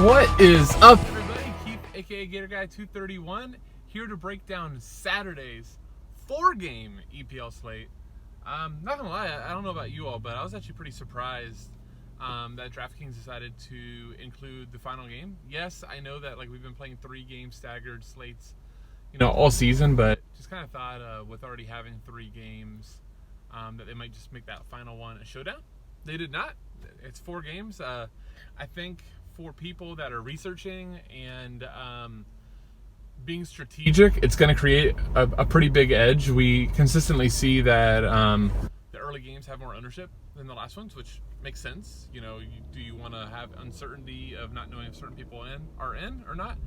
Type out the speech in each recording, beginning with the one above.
What is up, everybody? Keith, aka Gator Guy 231, here to break down Saturday's 4-game EPL slate. Not gonna lie, I don't know about you all, but I was actually pretty surprised that Draftkings decided to include the final game. Yes, I know that we've been playing 3-game staggered slates, all season, but just kind of thought with already having 3 games that they might just make that final one a showdown. They did not. It's 4 games. I think for people that are researching and being strategic, it's going to create a pretty big edge. We consistently see that the early games have more ownership than the last ones, which makes sense. Do you want to have uncertainty of not knowing if certain people are in or not?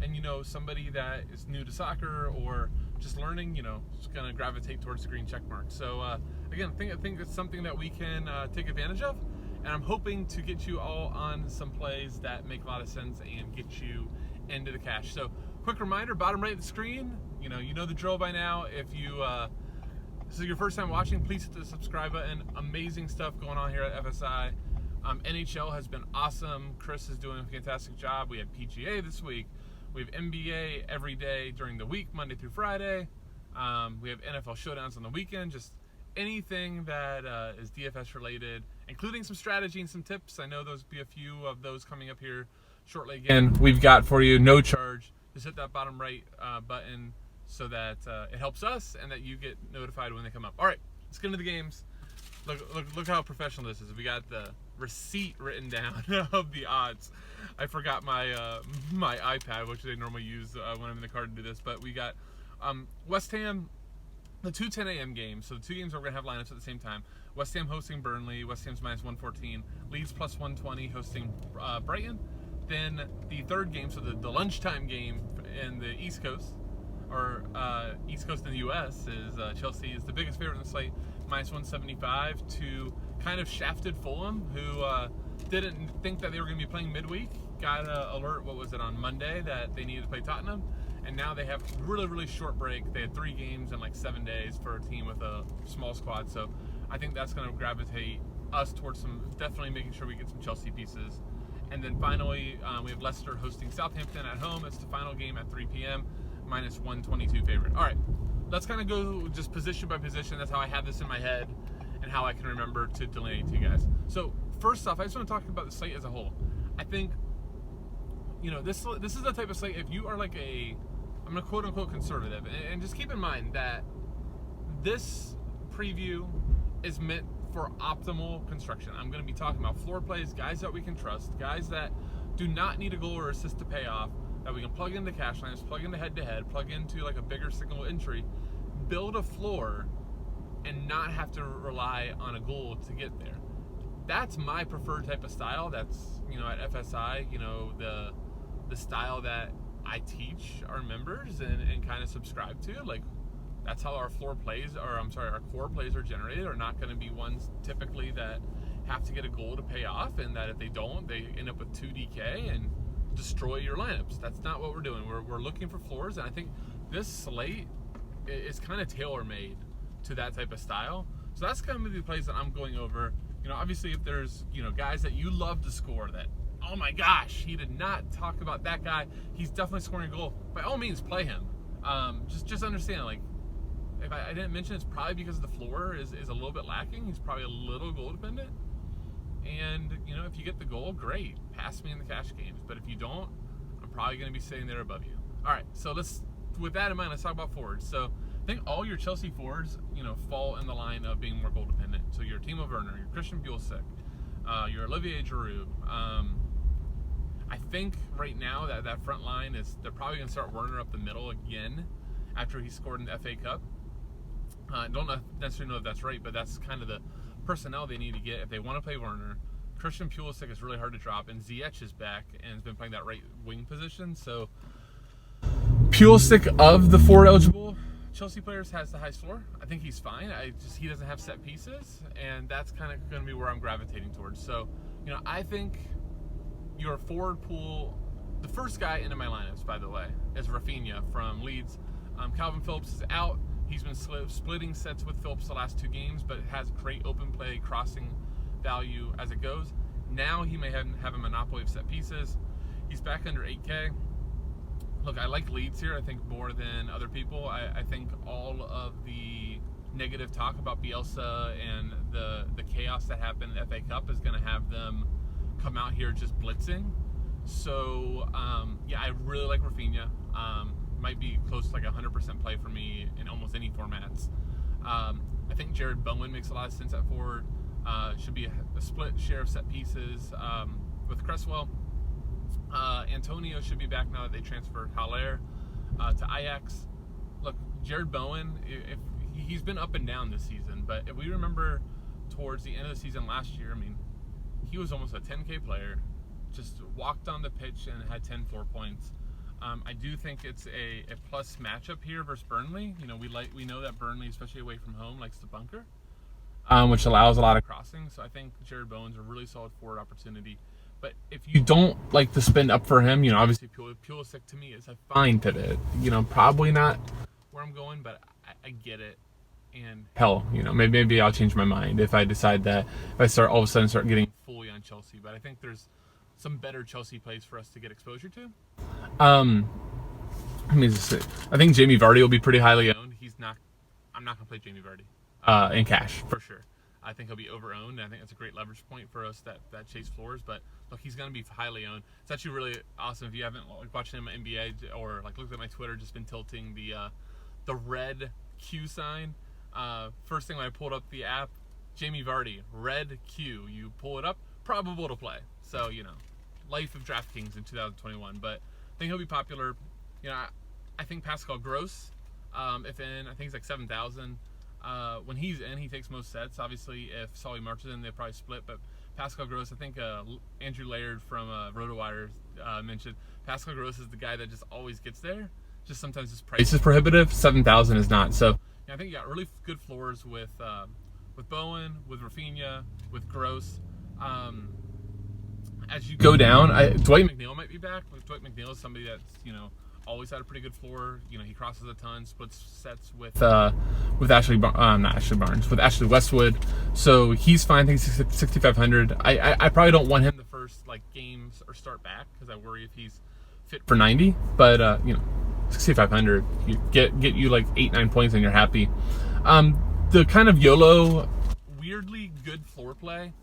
And somebody that is new to soccer or just learning, is going to gravitate towards the green check mark. So again, I think it's something that we can take advantage of. And I'm hoping to get you all on some plays that make a lot of sense and get you into the cash. So, quick reminder, bottom right of the screen, you know the drill by now. If you this is your first time watching, please hit the subscribe button. Amazing stuff going on here at FSI. NHL has been awesome. Chris is doing a fantastic job. We had PGA this week. We have NBA every day during the week, Monday through Friday. We have NFL showdowns on the weekend. Just anything that is DFS related, including some strategy and some tips. I know there'll be a few of those coming up here shortly. Again, we've got for you, no charge. Just hit that bottom right button so that it helps us and that you get notified when they come up. All right, let's get into the games. Look how professional this is. We got the receipt written down of the odds. I forgot my my iPad, which I normally use when I'm in the car to do this. But we got West Ham, the 2:10 a.m. games. So the 2 games are going to have lineups at the same time. West Ham hosting Burnley. West Ham's minus 114. Leeds plus 120 hosting Brighton. Then the 3rd game, so the lunchtime game in the East Coast, or East Coast in the U.S., is Chelsea is the biggest favorite in the slate, minus 175 to kind of shafted Fulham, who didn't think that they were going to be playing midweek. Got an alert, on Monday, that they needed to play Tottenham. And now they have really short break. They had 3 games in 7 days for a team with a small squad. So I think that's going to gravitate us towards definitely making sure we get some Chelsea pieces. And then finally, we have Leicester hosting Southampton at home. It's the final game at 3 p.m., minus 122 favorite. All right, let's kind of go just position by position. That's how I have this in my head and how I can remember to delineate to you guys. So first off, I just want to talk about the slate as a whole. I think, this is the type of slate, if you are I'm going to quote unquote conservative, and just keep in mind that this preview is meant for optimal construction. I'm going to be talking about floor plays, guys that we can trust, guys that do not need a goal or assist to pay off, that we can plug into cash lines, plug into head-to-head, plug into a bigger single entry, build a floor, and not have to rely on a goal to get there. That's my preferred type of style. That's, at FSI, the style that I teach our members and kind of subscribe to. That's how our core plays are generated. Are not going to be ones typically that have to get a goal to pay off, and that if they don't, they end up with 2 DK and destroy your lineups. That's not what we're doing. We're looking for floors, and I think this slate is kind of tailor-made to that type of style. So that's kind of the plays that I'm going over. Obviously, if there's guys that you love to score, that, oh my gosh, he did not talk about that guy, he's definitely scoring a goal, by all means play him. Just understand, if I didn't mention, it's probably because the floor is a little bit lacking. He's probably a little goal dependent. And, if you get the goal, great. Pass me in the cash games. But if you don't, I'm probably going to be sitting there above you. All right, so with that in mind, let's talk about forwards. So I think all your Chelsea forwards, fall in the line of being more goal dependent. So your Timo Werner, your Christian Pulisic, your Olivier Giroud. I think right now that front line they're probably going to start Werner up the middle again after he scored in the FA Cup. I don't necessarily know if that's right, but that's kind of the personnel they need to get if they want to play Werner. Christian Pulisic is really hard to drop, and Ziyech is back and has been playing that right wing position. So Pulisic, of the 4 eligible Chelsea players, has the highest floor. I think he's fine. He doesn't have set pieces, and that's kind of going to be where I'm gravitating towards. So, I think your forward pool, the first guy into my lineups, by the way, is Rafinha from Leeds. Calvin Phillips is out. He's been splitting sets with Phillips the last 2 games, but has great open play crossing value as it goes. Now he may have a monopoly of set pieces. He's back under 8K. Look, I like Leeds here, I think, more than other people. I think all of the negative talk about Bielsa and the chaos that happened in the FA Cup is going to have them come out here just blitzing. So, yeah, I really like Rafinha. Might be close to like 100% play for me in almost any formats. I think Jared Bowen makes a lot of sense at forward. Should be a split share of set pieces with Cresswell. Antonio should be back now that they transferred Haller to Ajax. Look, Jared Bowen, if he's been up and down this season, but if we remember towards the end of the season last year, I mean, he was almost a 10K player, just walked on the pitch and had 10 floor points. I do think it's a plus matchup here versus Burnley. You know, we know that Burnley, especially away from home, likes to bunker, which allows a lot of crossing. So I think Jared Bowen's a really solid forward opportunity. But if you don't like to spend up for him, you know, obviously Pulisic to me is a fine pivot. You know, probably not where I'm going, but I get it. And hell, you know, maybe I'll change my mind if I decide that if I all of a sudden start getting fully on Chelsea. But I think there's some better Chelsea plays for us to get exposure to. Let me just say, I think Jamie Vardy will be pretty highly owned. I'm not gonna play Jamie Vardy in cash for sure. I think he'll be over-owned. I think that's a great leverage point for us that chase floors. But look, he's going to be highly owned. It's actually really awesome if you haven't watched him in NBA or like looked at my Twitter, just been tilting the red Q sign. First thing when I pulled up the app, Jamie Vardy, red Q. You pull it up, probable to play. So, you know, life of Draftkings in 2021. But I think he'll be popular. You know, I think Pascal Gross, if in, I think he's like 7,000. When he's in, he takes most sets. Obviously, if Solly marches in, they probably split. But Pascal Gross, I think Andrew Laird from RotoWire mentioned, Pascal Gross is the guy that just always gets there. Just sometimes his price is prohibitive. 7,000 is not. So yeah, I think you got really good floors with Bowen, with Rafinha, with Gross. As you go down, Dwight McNeil might be back. Dwight McNeil is somebody that's, you know, always had a pretty good floor. You know, he crosses a ton, splits sets with Ashley Westwood. So he's fine. I think he's 6,500. I probably don't want him the first like games or start back because I worry if he's fit for 90. But you know, 6,500, you get you like 8-9 points and you're happy. The kind of YOLO, weirdly good floor play,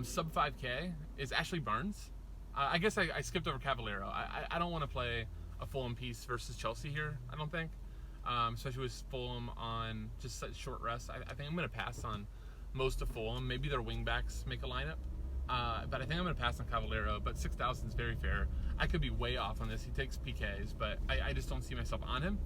sub 5K is Ashley Barnes. I guess I skipped over Cavallero. I don't want to play a Fulham piece versus Chelsea here, I don't think. Especially with Fulham on just such short rest. I think I'm going to pass on most of Fulham. Maybe their wingbacks make a lineup. But I think I'm going to pass on Cavallero. But 6,000 is very fair. I could be way off on this. He takes PKs, but I just don't see myself on him.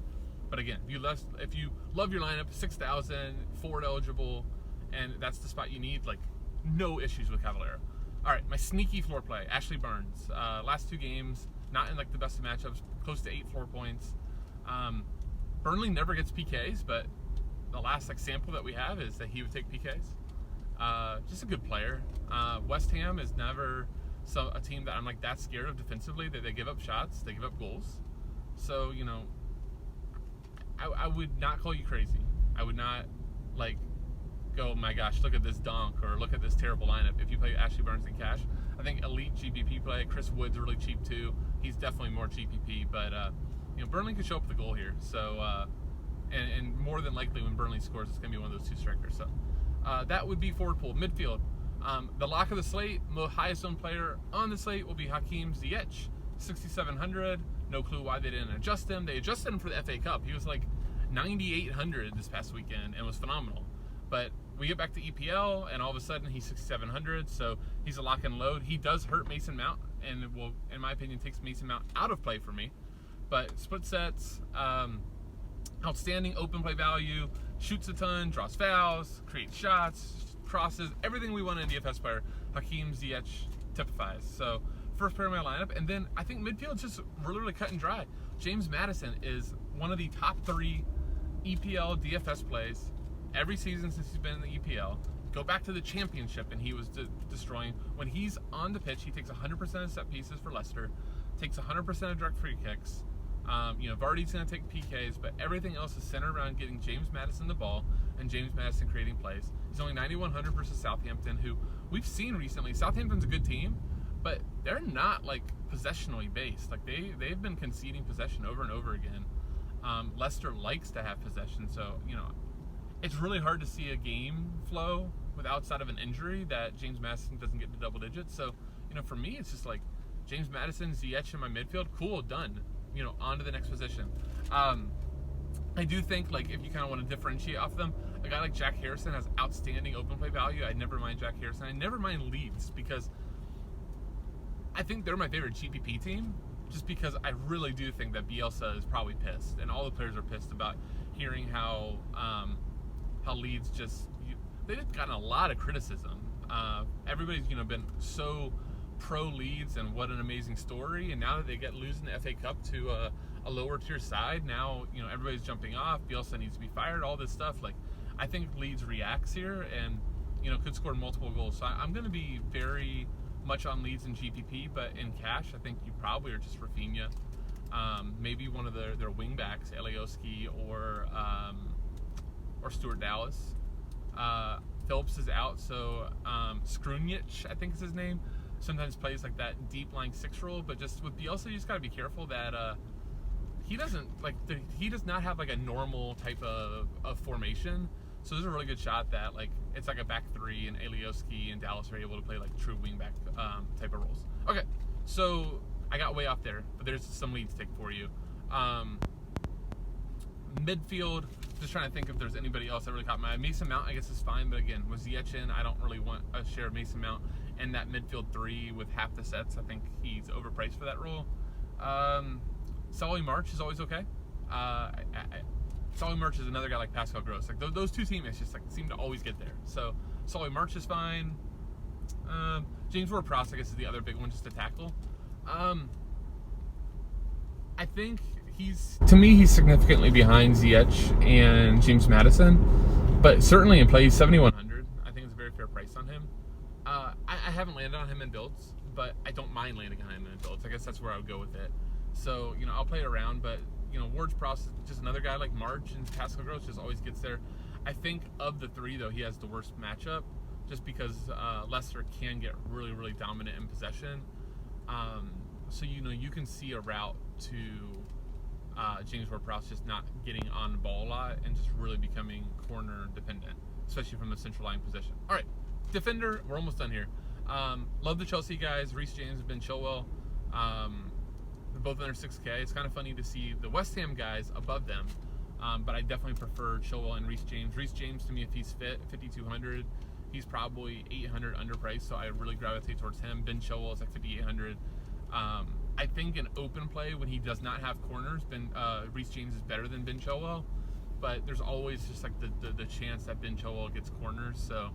But again, if you love your lineup, 6,000, forward eligible, and that's the spot you need, like, no issues with Cavallero. All right, my sneaky floor play, Ashley Barnes. Last 2 games, not in like the best of matchups, close to 8 floor points. Burnley never gets PKs, but the last like sample that we have is that he would take PKs. Just a good player. West Ham is never a team that I'm like that scared of defensively. They give up shots, they give up goals. So, you know, I would not call you crazy. I would not like go, oh my gosh, look at this donk or look at this terrible lineup. If you play Ashley Barnes in cash, I think elite GPP play. Chris Wood's really cheap too. He's definitely more GPP, but you know, Burnley could show up with a goal here. So and more than likely when Burnley scores, it's gonna be one of those 2 strikers. So that would be forward pool. Midfield, the lock of the slate, the highest owned player on the slate will be Hakim Ziyech, 6,700. No clue why they didn't adjust him. They adjusted him for the FA Cup. He was like 9,800 this past weekend and was phenomenal. But we get back to EPL, and all of a sudden he's 6,700, so he's a lock and load. He does hurt Mason Mount, and will, in my opinion, takes Mason Mount out of play for me. But split sets, outstanding open play value, shoots a ton, draws fouls, creates shots, crosses, everything we want in a DFS player, Hakim Ziyech typifies. So first player in my lineup, and then I think midfield's just really cut and dry. James Madison is one of the top 3 EPL DFS plays every season since he's been in the EPL. Go back to the championship and he was destroying. When he's on the pitch, he takes 100% of set pieces for Leicester, takes 100% of direct free kicks. You know, Vardy's going to take PKs, but everything else is centered around getting James Madison the ball and James Madison creating plays. He's only 9,100 versus Southampton, who we've seen recently. Southampton's a good team, but they're not like possessionally based. Like they've been conceding possession over and over again. Leicester likes to have possession, so it's really hard to see a game flow with outside of an injury that James Madison doesn't get to double digits. So for me, it's just like James Madison, Ziyech in my midfield, cool, done. On to the next position. I do think, like, if you kind of want to differentiate off of them, a guy like Jack Harrison has outstanding open play value. I never mind Jack Harrison. I never mind Leeds because I think they're my favorite GPP team, just because I really do think that Bielsa is probably pissed, and all the players are pissed about hearing how Leeds they've gotten a lot of criticism. Everybody's been so pro Leeds and what an amazing story, and now that they get losing the FA Cup to a lower tier side, now everybody's jumping off. Bielsa needs to be fired. All this stuff. Like, I think Leeds reacts here and could score multiple goals. So I'm going to be very much on Leeds in GPP, but in cash, I think you probably are just Rafinha. Maybe one of their wing backs, Alioski or Stuart Dallas. Phillips is out, so Skrunic, I think is his name, sometimes plays like that deep lying 6 role, but just with Bielsa, you just got to be careful that he does not have like a normal type of formation. So there's a really good shot that like it's like a back 3 and Alioski and Dallas are able to play like true wing back type of roles. Okay, so I got way off there, but there's some leads to take for you. Midfield, just trying to think if there's anybody else that really caught my eye. Mason Mount, I guess, is fine, but again, with Ziyech in, I don't really want a share of Mason Mount and that midfield 3 with half the sets. I think he's overpriced for that role. Solly March is always okay. Solly March is another guy like Pascal Gross. Like those two teammates just like seem to always get there. So Solly March is fine. James Ward-Prowse, I guess, is the other big one just to tackle. I think he's significantly behind Ziyech and James Madison, but certainly in play, he's 7,100. I think it's a very fair price on him. I haven't landed on him in builds, but I don't mind landing on him in builds. I guess that's where I would go with it. So, I'll play it around, but, Ward-Prowse is just another guy like March, and Pascal Gross just always gets there. I think of the 3, though, he has the worst matchup, just because Leicester can get really, really dominant in possession. So, you can see a route to James Ward-Prowse just not getting on the ball a lot and just really becoming corner dependent, especially from a central line position. All right, defender, we're almost done here. Love the Chelsea guys, Reece James and Ben Chilwell. They're both under 6K. It's kind of funny to see the West Ham guys above them, but I definitely prefer Chilwell and Reece James. Reece James, to me, if he's fit, 5,200, he's probably 800 underpriced, so I really gravitate towards him. Ben Chilwell is like 5,800. I think in open play, when he does not have corners, Reece James is better than Ben Chilwell, but there's always just like the chance that Ben Chilwell gets corners, so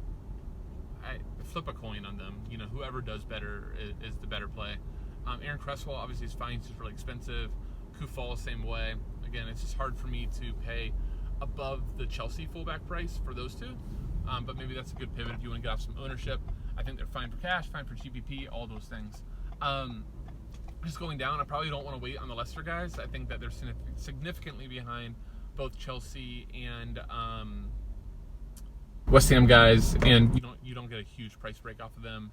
I flip a coin on them. Whoever does better is the better play. Aaron Cresswell obviously is fine, he's just really expensive. Kufal, same way. Again, it's just hard for me to pay above the Chelsea fullback price for those two, but maybe that's a good pivot if you want to get off some ownership. I think they're fine for cash, fine for GPP, all those things. Just going down, I probably don't want to wait on the Leicester guys. I think that they're significantly behind both Chelsea and West Ham guys, and you don't get a huge price break off of them.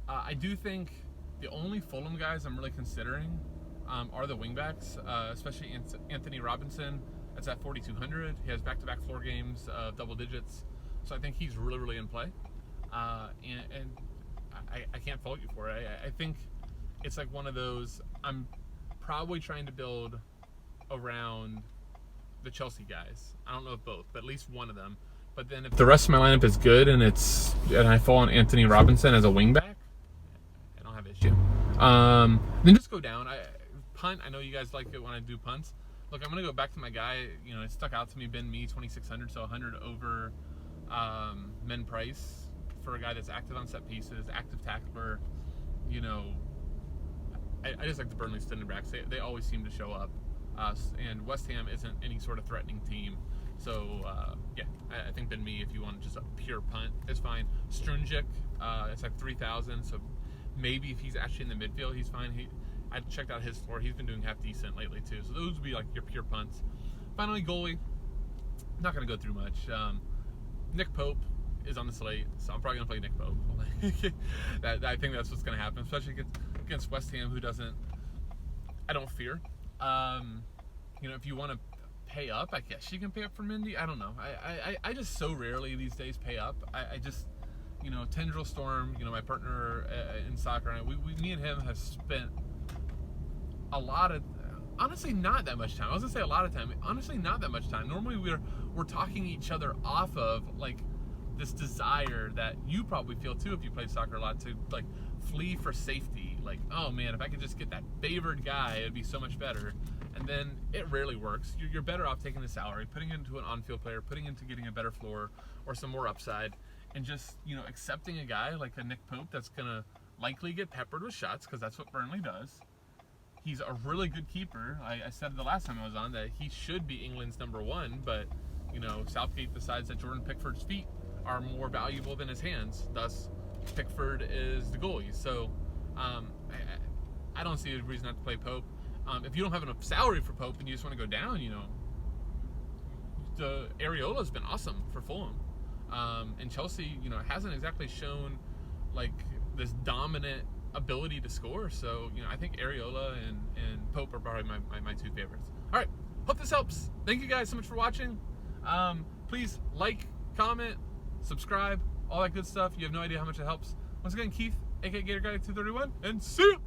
I do think the only Fulham guys I'm really considering are the wingbacks, especially Anthony Robinson. That's at 4,200. He has back-to-back floor games of double digits, so I think he's really, really in play. And I can't fault you for it. I think it's like one of those, I'm probably trying to build around the Chelsea guys. I don't know if both, but at least one of them. But then if the rest of my lineup is good and I fall on Anthony Robinson as a wingback, I don't have an issue. Then just go down. Punt. I know you guys like it when I do punts. Look, I'm gonna go back to my guy. It stuck out to me. Ben Mee, 2,600, so 100 over men price for a guy that's active on set pieces, active tackler. I just like the Burnley center backs. They always seem to show up. And West Ham isn't any sort of threatening team. So, yeah, I think Ben Mee, if you want just a pure punt, is fine. Strunjic, it's like 3,000, so maybe if he's actually in the midfield, he's fine. I checked out his floor. He's been doing half decent lately, too. So those would be like your pure punts. Finally, goalie. Not going to go through much. Nick Pope, is on the slate, so I'm probably gonna play Nick Pope. I think that's what's gonna happen, especially against West Ham, who doesn't. I don't fear. If you want to pay up, I guess you can pay up for Mindy. I don't know. I just so rarely these days pay up. I just, Tendril Storm, my partner in soccer, and me and him have spent a lot of, honestly, not that much time. I was gonna say a lot of time. Honestly, not that much time. Normally we're talking each other off of like this desire that you probably feel too if you play soccer a lot, to like flee for safety. Like, oh man, if I could just get that favored guy, it'd be so much better. And then it rarely works. You're better off taking the salary, putting it into an on-field player, putting it into getting a better floor or some more upside, and just accepting a guy like a Nick Pope that's gonna likely get peppered with shots, because that's what Burnley does. He's a really good keeper. I said the last time I was on that he should be England's #1, but Southgate decides that Jordan Pickford's feet are more valuable than his hands. Thus, Pickford is the goalie. So I don't see a reason not to play Pope. If you don't have enough salary for Pope and you just want to go down, the Areola's been awesome for Fulham. And Chelsea, hasn't exactly shown like this dominant ability to score. So, I think Areola and Pope are probably my two favorites. All right. Hope this helps. Thank you guys so much for watching. Please like, comment, subscribe, all that good stuff. You have no idea how much it helps. Once again, Keith, aka Gator Guy 231, and see you!